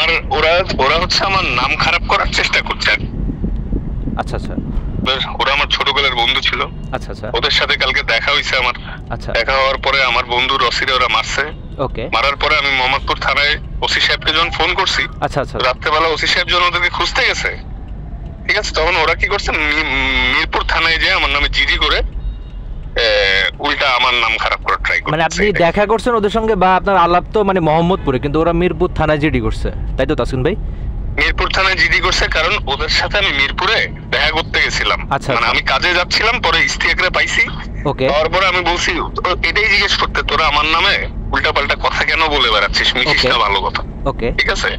আমার ওরা ওরা হচ্ছে আমার নাম খারাপ করার চেষ্টা করছে। আচ্ছা আচ্ছা, ওরা আমার ছোটবেলার বন্ধু ছিল। আচ্ছা আচ্ছা, ওদের সাথে কালকে দেখা হয়েছে আমার। আচ্ছা, দেখা হওয়ার পরে আমার বন্ধু রসিরে ওরা মারছে। ওকে, মারার পরে আমি মোহাম্মদপুর থানায় ওসি সাহেবকে যখন ফোন করছি, আচ্ছা আচ্ছা, রাত্রেবেলা ওসি সাহেব যখন ওদেরকে খুঁজতে গেছে, ঠিক আছে, তখন ওরা কি করছে, মিরপুর থানায় যে আমার নামে জিডি করে উল্টা আমার নাম খারাপ করার ট্রাই করছে। মানে আপনি দেখা করছেন ওদের সঙ্গে বা আপনার আলাপ তো মানে মোহাম্মদপুরে, কিন্তু ওরা মিরপুর থানায় জিডি করছে, তাই তো তাসকিন ভাই? মিরপুর থানায় জিডি করছে কারণ ওদের সাথে আমি মিরপুরে দেখা করতে গেছিলাম। আচ্ছা, মানে আমি কাজে যাচ্ছিলাম, পরে ইস্তিয়াকরে পাইছি। ওকে, তারপরে আমি বলছি এটাই জিজ্ঞেস করতে, তোরা আমার নামে উল্টাপাল্টা কথা কেন বলে বেড়াচ্ছিস, মিশিস না ভালো কথা, ওকে, ঠিক আছে।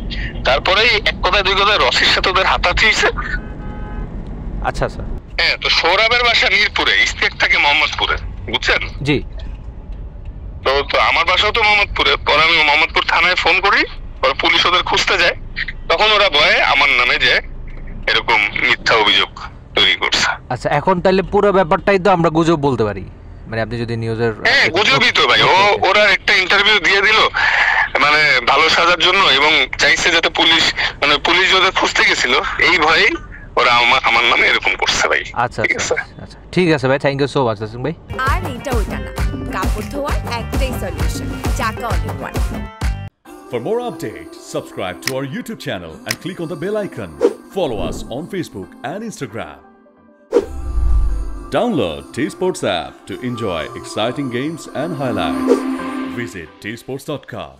তারপরে এক কথায় দুই কথায় রসির সাথে ওদের হাতাহাতি হয়েছে। আচ্ছা আচ্ছা, হ্যাঁ, তো সৌরভের বাসা মিরপুরে, ইস্তিয়াক থাকে মোহাম্মদপুরে, বুঝছেন? জি, তো আমার বাসাও তো মোহাম্মদপুরে। পরে আমি মোহাম্মদপুর থানায় ফোন করি, পরে পুলিশ ওদের খুঁজতে যায়। তখন ওরা ভয়ে আমার নামে যে এরকম মিথ্যা অভিযোগ তৈরি করছে। আচ্ছা, এখন তাহলে পুরো ব্যাপারটাই তো আমরা গুজব বলতে পারি, মানে আপনি যদি নিউজের। হ্যাঁ, গুজবই তো ভাই। ওরা একটা ইন্টারভিউ দিয়ে দিল মানে ভালো সাজার জন্য, এবং চাইছে যাতে পুলিশ, মানে পুলিশ ওদের খুঁজতে গেছিল, এই ভয়েই ওরা আমার নামে এরকম করছে ভাই। আচ্ছা আচ্ছা আচ্ছা, ঠিক আছে ভাই, thank you so much Taskin ভাই। আর এটা ওইটা না, কাপড় ধোয়ার একটাই সলিউশন, চাকা all one. For more updates, subscribe to our YouTube channel and click on the bell icon. Follow us on Facebook and Instagram. Download T-Sports app to enjoy exciting games and highlights. Visit tsports.com.